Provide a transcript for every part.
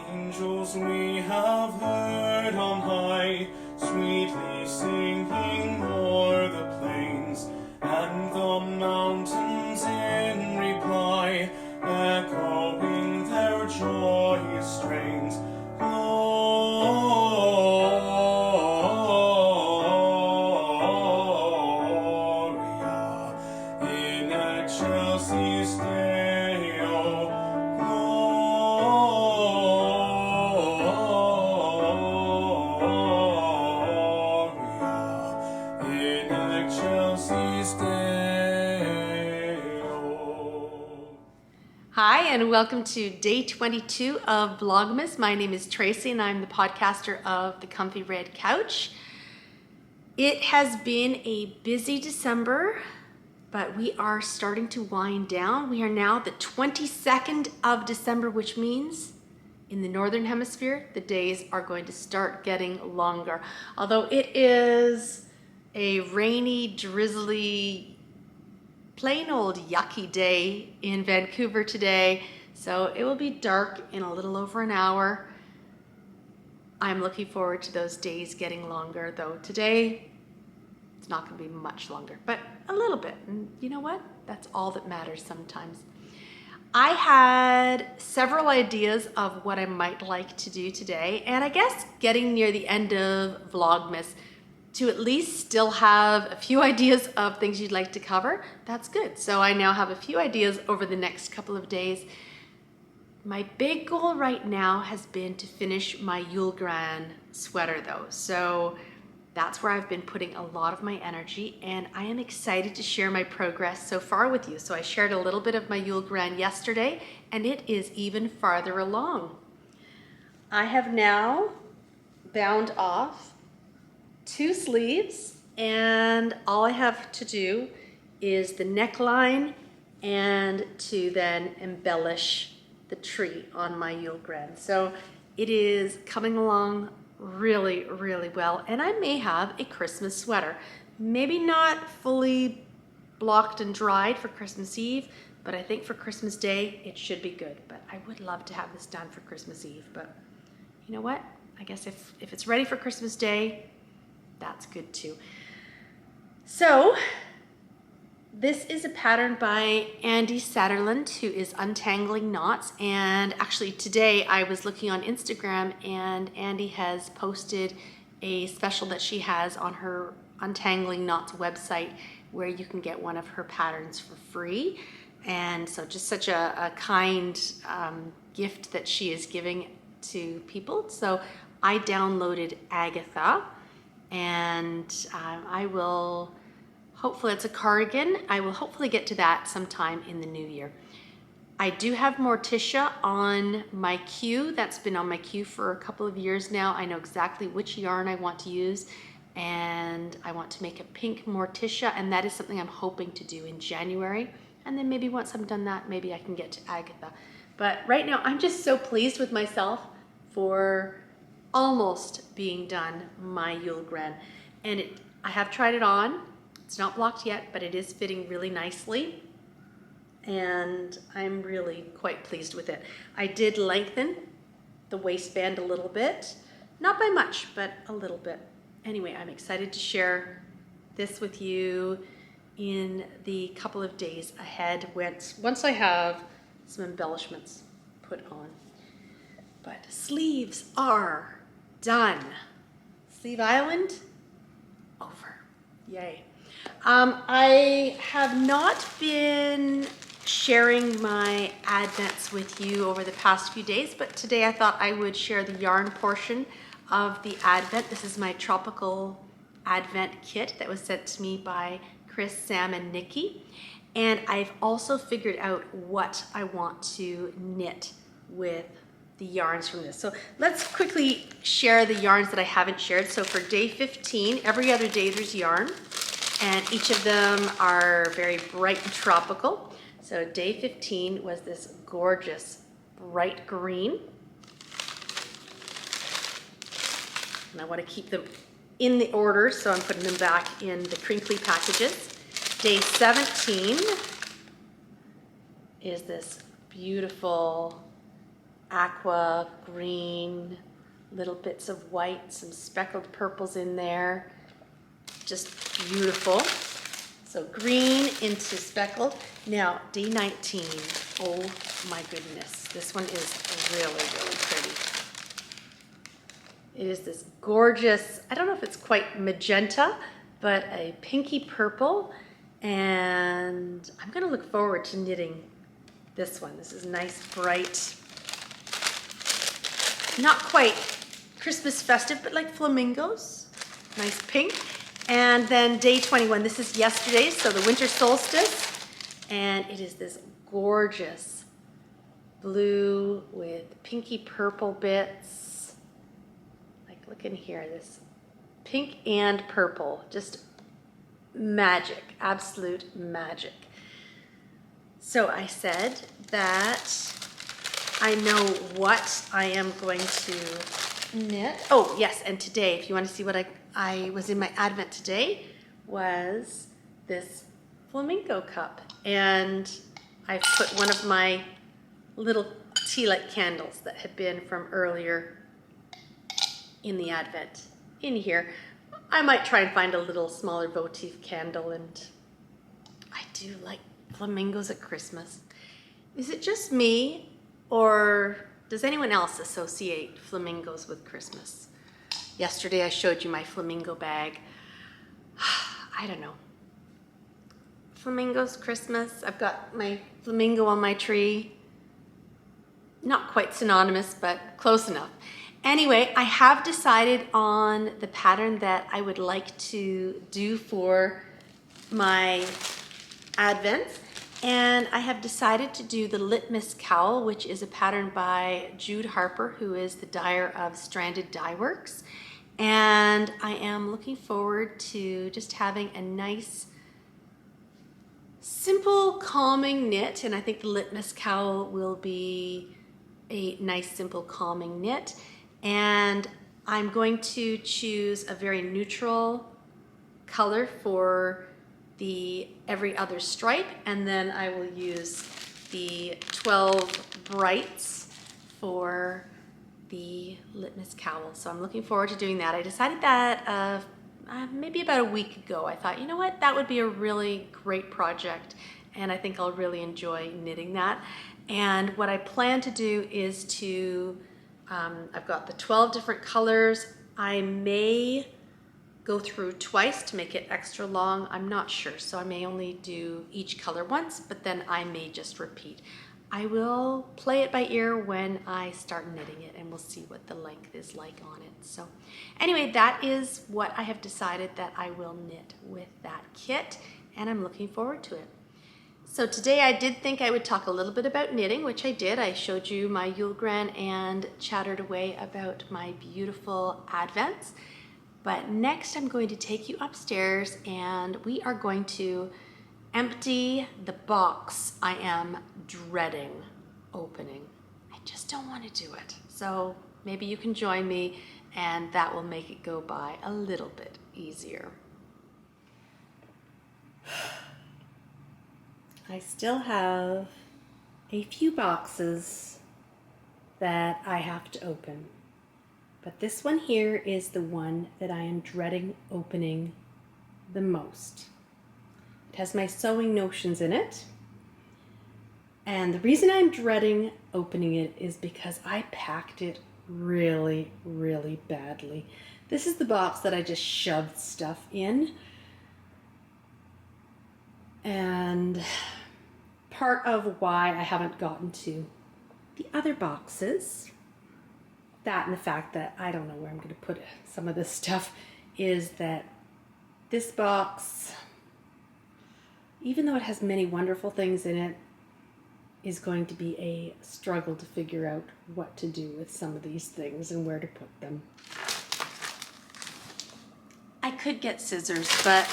Angels we have heard on high, sweetly singing o'er the plains, and the mountains in reply, echoing their joyous strains. Gloria in excelsis Deo. Gloria in excelsis Deo. Hi, and welcome to day 22 of Vlogmas. My name is Tracy, and I'm the podcaster of The Comfy Red Couch. It has been a busy December, but we are starting to wind down. We are now the 22nd of December, which means in the Northern Hemisphere, the days are going to start getting longer. Although it is a rainy, drizzly, plain old yucky day in Vancouver today, so it will be dark in a little over an hour. I'm looking forward to those days getting longer, though today it's not going to be much longer, but a little bit. And you know what? That's all that matters sometimes. I had several ideas of what I might like to do today, and I guess getting near the end of Vlogmas, to at least still have a few ideas of things you'd like to cover, that's good. So I now have a few ideas over the next couple of days. My big goal right now has been to finish my Yule Gran sweater though. So that's where I've been putting a lot of my energy, and I am excited to share my progress so far with you. So I shared a little bit of my Yule Gran yesterday, and it is even farther along. I have now bound off 2 sleeves, and all I have to do is the neckline and to then embellish the tree on my Yule Gran. So it is coming along really, really well, and I may have a Christmas sweater. Maybe not fully blocked and dried for Christmas Eve, but I think for Christmas Day it should be good. But I would love to have this done for Christmas Eve, but you know what? I guess if it's ready for Christmas Day, that's good too. So this is a pattern by Andy Satterland, who is Untangling Knots. And actually today I was looking on Instagram, and Andy has posted a special that she has on her Untangling Knots website where you can get one of her patterns for free. And so just such a kind gift that she is giving to people. So I downloaded Agatha, and I will, hopefully it's a cardigan. I will hopefully get to that sometime in the new year. I do have Morticia on my queue. That's been on my queue for a couple of years now. I know exactly which yarn I want to use, and I want to make a pink Morticia, and that is something I'm hoping to do in January. And then maybe once I'm done that, maybe I can get to Agatha. But right now, I'm just so pleased with myself for almost being done my Yule Gran. And I have tried it on. It's not blocked yet, but it is fitting really nicely, and I'm really quite pleased with it. I did lengthen the waistband a little bit, not by much, but a little bit. Anyway, I'm excited to share this with you in the couple of days ahead once I have some embellishments put on. But sleeves are done. Sleeve Island, over. Yay. I have not been sharing my advents with you over the past few days, but today I thought I would share the yarn portion of the advent. This is my tropical advent kit that was sent to me by Chris, Sam, and Nikki. And I've also figured out what I want to knit with the yarns from this. So let's quickly share the yarns that I haven't shared. So for day 15, every other day there's yarn, and each of them are very bright and tropical. So day 15 was this gorgeous bright green. And I want to keep them in the order, so I'm putting them back in the crinkly packages. Day 17 is this beautiful aqua, green, little bits of white, some speckled purples in there. Just beautiful. So green into speckled. Now, day 19. Oh my goodness. This one is really, really pretty. It is this gorgeous, I don't know if it's quite magenta, but a pinky purple. And I'm going to look forward to knitting this one. This is nice, bright, not quite Christmas festive, but like flamingos. Nice pink. And then day 21, this is yesterday, so the winter solstice. And it is this gorgeous blue with pinky purple bits. Like, look in here, this pink and purple, just magic, absolute magic. So I said that I know what I am going to knit. Oh yes, and today, if you want to see what I was in my advent today, was this flamingo cup. And I put one of my little tea light candles that had been from earlier in the advent in here. I might try and find a little smaller votive candle, and I do like flamingos at Christmas. Is it just me, or does anyone else associate flamingos with Christmas? Yesterday I showed you my flamingo bag. I don't know. Flamingos, Christmas. I've got my flamingo on my tree. Not quite synonymous, but close enough. Anyway, I have decided on the pattern that I would like to do for my advents. And I have decided to do the Litmus Cowl, which is a pattern by Jude Harper, who is the dyer of Stranded Dye Works. And I am looking forward to just having a nice, simple, calming knit. And I think the Litmus Cowl will be a nice, simple, calming knit. And I'm going to choose a very neutral color for the every other stripe, and then I will use the 12 brights for the Litmus Cowl. So I'm looking forward to doing that. I decided that maybe about a week ago. I thought, you know what, that would be a really great project, and I think I'll really enjoy knitting that. And what I plan to do is to, I've got the 12 different colors. I may go through twice to make it extra long. I'm not sure, so I may only do each color once, but then I may just repeat. I will play it by ear when I start knitting it, and we'll see what the length is like on it. So anyway, that is what I have decided that I will knit with that kit, and I'm looking forward to it. So today I did think I would talk a little bit about knitting, which I did. I showed you my Yule Gran and chattered away about my beautiful advents. But next I'm going to take you upstairs, and we are going to empty the box I am dreading opening. I just don't want to do it. So maybe you can join me, and that will make it go by a little bit easier. I still have a few boxes that I have to open. But this one here is the one that I am dreading opening the most. It has my sewing notions in it. And the reason I'm dreading opening it is because I packed it really, really badly. This is the box that I just shoved stuff in. And part of why I haven't gotten to the other boxes, that and the fact that I don't know where I'm going to put some of this stuff, is that this box, even though it has many wonderful things in it, is going to be a struggle to figure out what to do with some of these things and where to put them. I could get scissors, but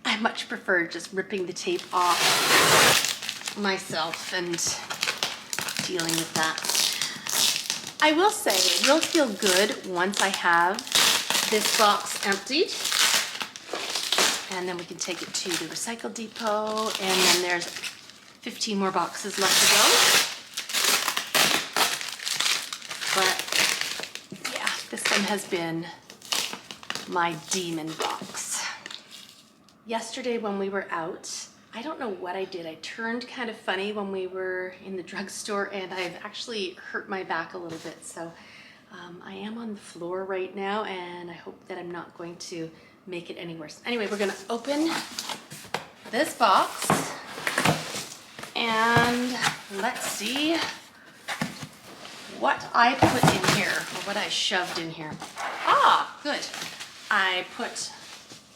I much prefer just ripping the tape off myself and dealing with that. I will say it will feel good once I have this box emptied, and then we can take it to the recycle depot, and then there's 15 more boxes left to go. item has been my demon box. Yesterday when we were out, I don't know what I did. I turned kind of funny when we were in the drugstore, and I've actually hurt my back a little bit. So I am on the floor right now, and I hope that I'm not going to make it any worse. Anyway, we're gonna open this box and let's see what I put in here, or what I shoved in here. Ah, good. I put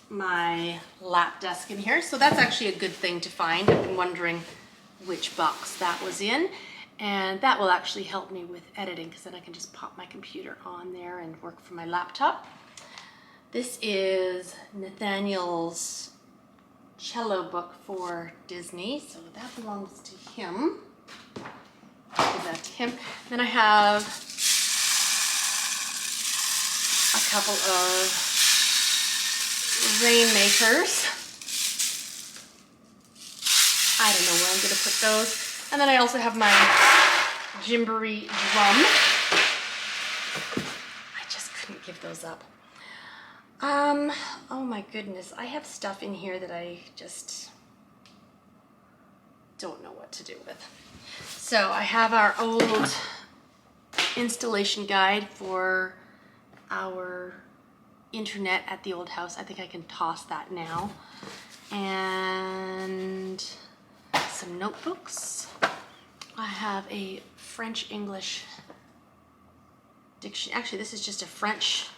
my lap desk in here, so that's actually a good thing to find. I've been wondering which box that was in, and that will actually help me with editing, because then I can just pop my computer on there and work from my laptop. This is Nathaniel's cello book for Disney, so that belongs to him. Give that to him. Then I have a couple of rainmakers. I don't know where I'm going to put those. And then I also have my Gymboree drum. I just couldn't give those up. Oh my goodness, I have stuff in here that I just don't know what to do with. So I have our old installation guide for our internet at the old house. I think I can toss that now. And some notebooks. I have a French English dictionary. Actually, this is just a French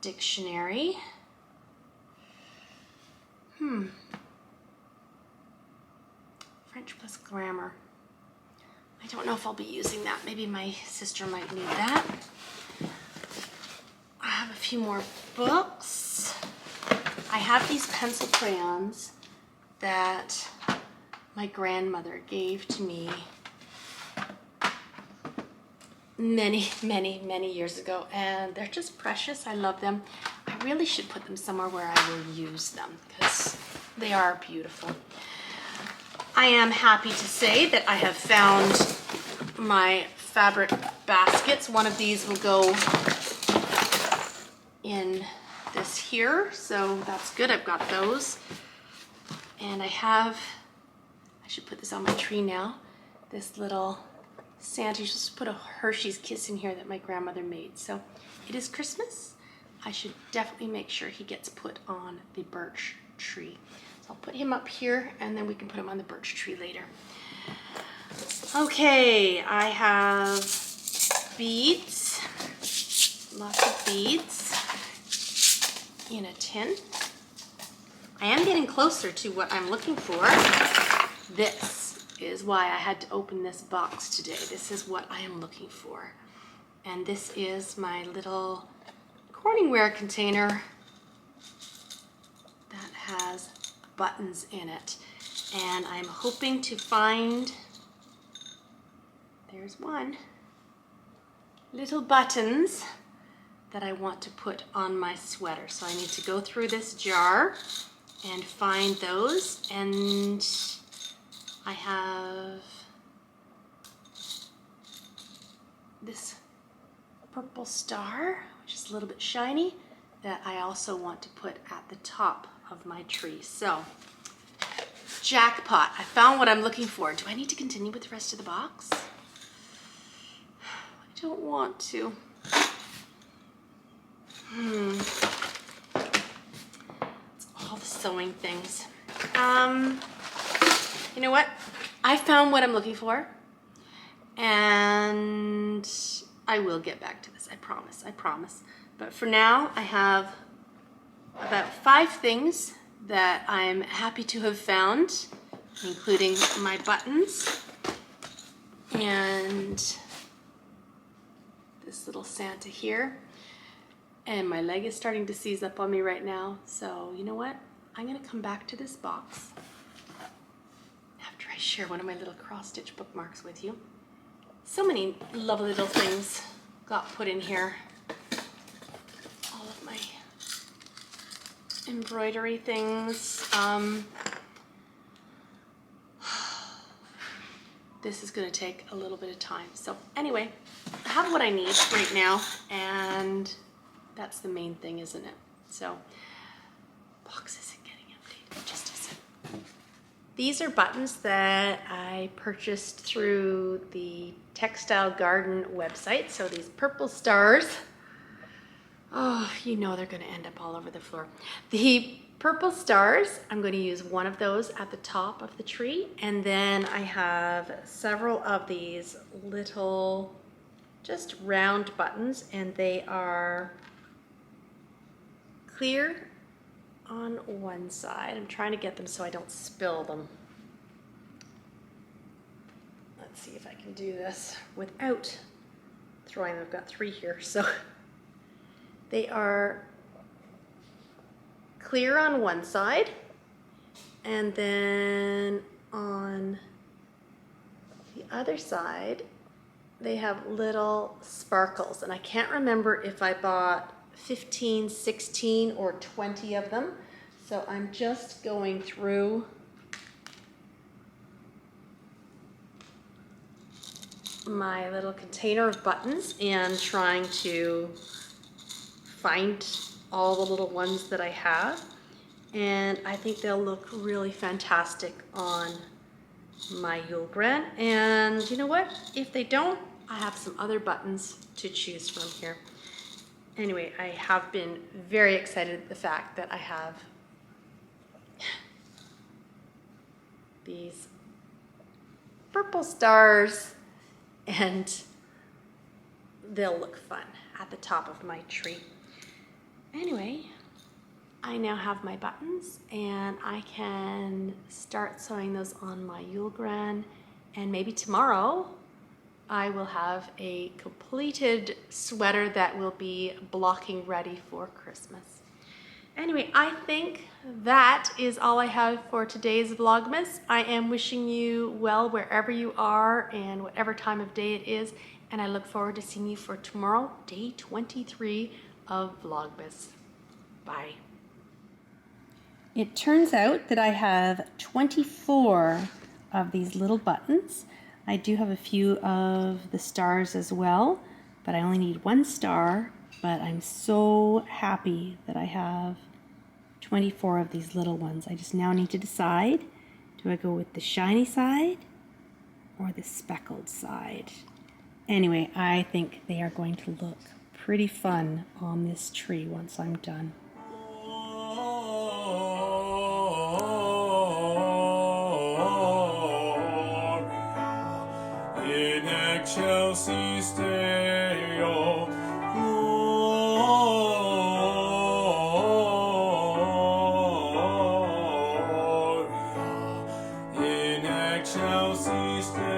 dictionary. French plus grammar. I don't know if I'll be using that. Maybe my sister might need that. I have a few more books. I have these pencil crayons that my grandmother gave to me many years ago, and they're just precious. I love them. I really should put them somewhere where I will use them, because they are beautiful. I am happy to say that I have found my fabric baskets. One of these will go in this here, so that's good. I've got those. And I should put this on my tree now, this little Santa. Just put a Hershey's Kiss in here that my grandmother made. So it is Christmas. I should definitely make sure he gets put on the birch tree. So I'll put him up here, and then we can put him on the birch tree later. Okay, I have beads, lots of beads in a tin. I am getting closer to what I'm looking for. This is why I had to open this box today. This is what I am looking for. And this is my little Corningware container that has buttons in it. And I'm hoping to find, there's one, little buttons that I want to put on my sweater. So I need to go through this jar and find those. And I have this purple star, which is a little bit shiny, that I also want to put at the top of my tree. So, jackpot. I found what I'm looking for. Do I need to continue with the rest of the box? I don't want to. It's all the sewing things. You know what? I found what I'm looking for, and I will get back to this. I promise. But for now, I have about 5 things that I'm happy to have found, including my buttons and this little Santa here. And my leg is starting to seize up on me right now. So you know what? I'm gonna come back to this box after I share one of my little cross-stitch bookmarks with you. So many lovely little things got put in here. All of my embroidery things. this is going to take a little bit of time. So anyway, I have what I need right now, and that's the main thing, isn't it? So, box isn't getting emptied, just a second. These are buttons that I purchased through the Textile Garden website. So these purple stars, oh, you know they're going to end up all over the floor. The purple stars, I'm going to use one of those at the top of the tree, and then I have several of these little just round buttons, and they are clear on one side. I'm trying to get them so I don't spill them. Let's see if I can do this without throwing them. I've got 3 here, so they are clear on one side, and then on the other side they have little sparkles, and I can't remember if I bought 15, 16, or 20 of them, so I'm just going through my little container of buttons and trying to find all the little ones that I have, and I think they'll look really fantastic on my Yule Grant. And you know what? If they don't, I have some other buttons to choose from here. Anyway, I have been very excited at the fact that I have these purple stars, and they'll look fun at the top of my tree. Anyway, I now have my buttons, and I can start sewing those on my Yule Grant, and maybe tomorrow I will have a completed sweater that will be blocking ready for Christmas. Anyway, I think that is all I have for today's Vlogmas. I am wishing you well wherever you are and whatever time of day it is, and I look forward to seeing you for tomorrow, day 23 of Vlogmas. Bye. It turns out that I have 24 of these little buttons. I do have a few of the stars as well, but I only need 1 star, but I'm so happy that I have 24 of these little ones. I just now need to decide, do I go with the shiny side or the speckled side? Anyway, I think they are going to look pretty fun on this tree once I'm done. In excelsis Deo, Gloria, in excelsis Deo.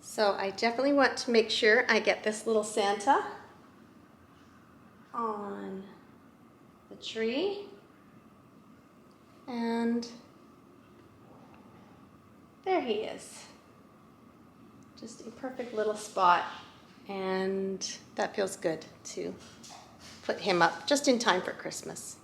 So I definitely want to make sure I get this little Santa on the tree, and there he is. Just a perfect little spot, and that feels good to put him up just in time for Christmas.